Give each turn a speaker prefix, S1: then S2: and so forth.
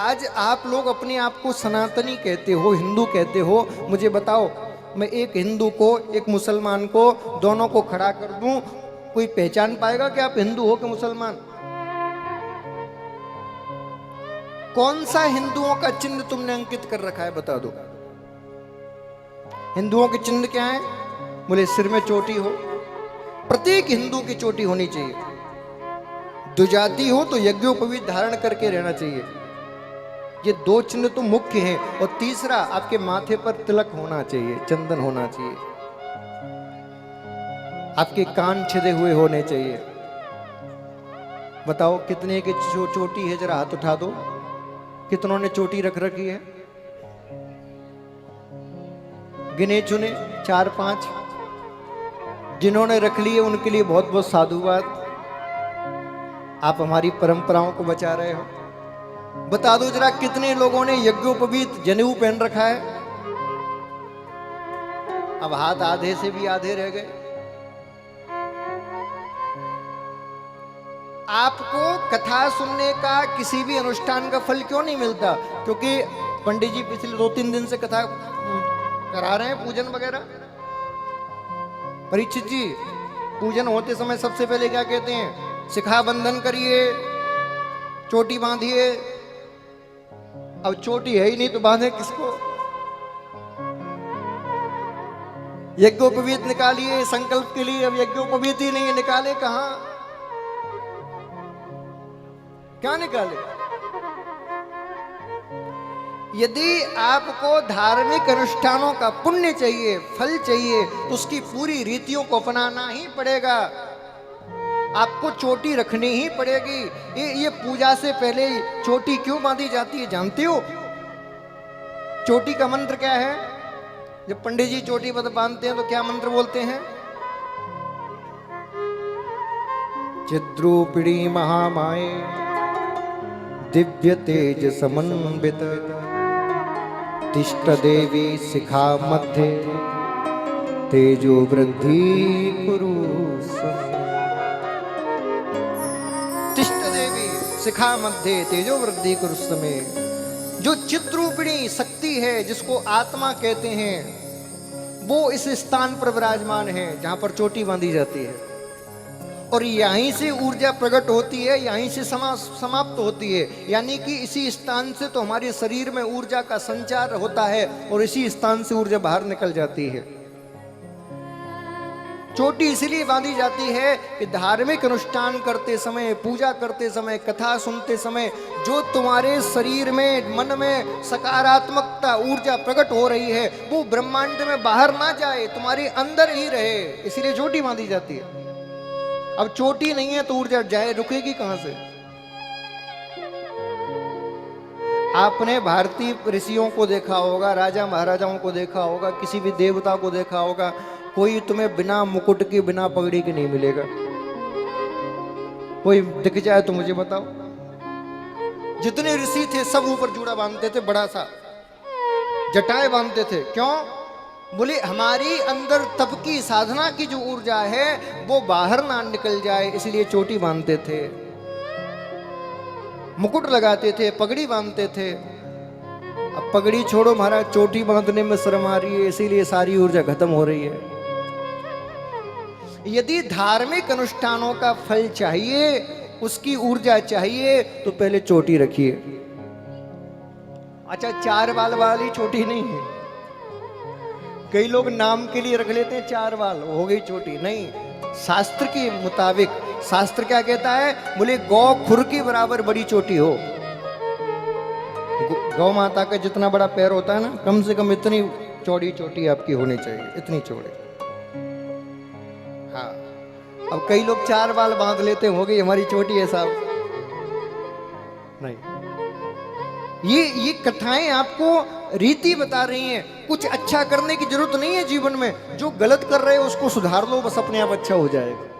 S1: आज आप लोग अपने आप को सनातनी कहते हो, हिंदू कहते हो। मुझे बताओ, मैं एक हिंदू को एक मुसलमान को दोनों को खड़ा कर दूं, कोई पहचान पाएगा कि आप हिंदू हो कि मुसलमान? कौन सा हिंदुओं का चिन्ह तुमने अंकित कर रखा है, बता दो। हिंदुओं के चिन्ह क्या है? बोले सिर में चोटी हो, प्रत्येक हिंदू की चोटी होनी चाहिए। द्विजाति हो तो यज्ञोपवीत धारण करके रहना चाहिए। ये दो चिन्ह तो मुख्य हैं। और तीसरा, आपके माथे पर तिलक होना चाहिए, चंदन होना चाहिए, आपके कान छिदे हुए होने चाहिए। बताओ कितने की चोटी है, जरा हाथ उठा दो। कितनों ने चोटी रख रखी है? गिने चुने 4-5। जिन्होंने रख लिए उनके लिए बहुत बहुत साधुवाद। आप हमारी परंपराओं को बचा रहे हो। बता दो जरा, कितने लोगों ने यज्ञोपवीत जनेऊ पहन रखा है? अब हाथ आधे से भी आधे रह गए। आपको कथा सुनने का, किसी भी अनुष्ठान का फल क्यों नहीं मिलता? क्योंकि पंडित जी पिछले 2-3 दिन से कथा करा रहे हैं, पूजन वगैरह। परीक्षित जी, पूजन होते समय सबसे पहले क्या कहते हैं? शिखा बंधन करिए, चोटी बांधिए। अब चोटी है ही नहीं तो बांधे किसको? यज्ञोपवीत निकालिए संकल्प के लिए, अब यज्ञोपवीत ही नहीं है, निकाले कहां? क्या निकाले? यदि आपको धार्मिक अनुष्ठानों का पुण्य चाहिए, फल चाहिए, तो उसकी पूरी रीतियों को अपनाना ही पड़ेगा। आपको चोटी रखनी ही पड़ेगी। ये पूजा से पहले चोटी क्यों बांधी जाती है जानते हो? चोटी का मंत्र क्या है? जब पंडित जी चोटी बांधते हैं तो क्या मंत्र बोलते हैं? चिद्रूपिणी महामाये दिव्य तेज समन्वित तिष्ठ देवी शिखा मध्य तेजो वृद्धि कुरु। तिष्ठ देवी शिखा मध्य तेजो वृद्धि कुरु समय। जो चिद्रूपिणी शक्ति है, जिसको आत्मा कहते हैं, वो इस स्थान पर विराजमान है जहां पर चोटी बांधी जाती है। और यहीं से ऊर्जा प्रकट होती है, यहीं से समाप्त होती है। यानी कि इसी स्थान से तो हमारे शरीर में ऊर्जा का संचार होता है और इसी स्थान से ऊर्जा बाहर निकल जाती है। चोटी इसलिए बांधी जाती है कि धार्मिक अनुष्ठान करते समय, पूजा करते समय, कथा सुनते समय जो तुम्हारे शरीर में, मन में सकारात्मकता ऊर्जा प्रकट हो रही है, वो ब्रह्मांड में बाहर ना जाए, तुम्हारे अंदर ही रहे। इसलिए चोटी बांधी जाती है। अब चोटी नहीं है तो ऊर्जा जाए, रुकेगी कहां से? आपने भारतीय ऋषियों को देखा होगा, राजा महाराजाओं को देखा होगा, किसी भी देवता को देखा होगा, कोई तुम्हें बिना मुकुट की, बिना पगड़ी के नहीं मिलेगा। कोई दिख जाए तो मुझे बताओ। जितने ऋषि थे सब ऊपर जूड़ा बांधते थे, बड़ा सा जटाएं बांधते थे। क्यों? बोले हमारी अंदर तप की, साधना की जो ऊर्जा है वो बाहर ना निकल जाए, इसलिए चोटी बांधते थे, मुकुट लगाते थे, पगड़ी बांधते थे। अब पगड़ी छोड़ो महाराज, चोटी बांधने में शर्म आ रही है, इसीलिए सारी ऊर्जा खत्म हो रही है। यदि धार्मिक अनुष्ठानों का फल चाहिए, उसकी ऊर्जा चाहिए, तो पहले चोटी रखिए। अच्छा, 4 बाल वाली चोटी नहीं है। कई लोग नाम के लिए रख लेते हैं 4 बाल, हो गई चोटी। नहीं, शास्त्र के मुताबिक, शास्त्र क्या कहता है? बोले गौ खुर के बराबर बड़ी चोटी हो। गौ माता का जितना बड़ा पैर होता है ना, कम से कम इतनी चौड़ी चोटी आपकी होनी चाहिए, इतनी चौड़ी। हाँ, अब कई लोग 4 बाल बांध लेते, हो गई हमारी चोटी है साहब। नहीं, ये कथाएं आपको रीति बता रही हैं। कुछ अच्छा करने की जरूरत नहीं है जीवन में, जो गलत कर रहे हो उसको सुधार लो, बस अपने आप अच्छा हो जाएगा।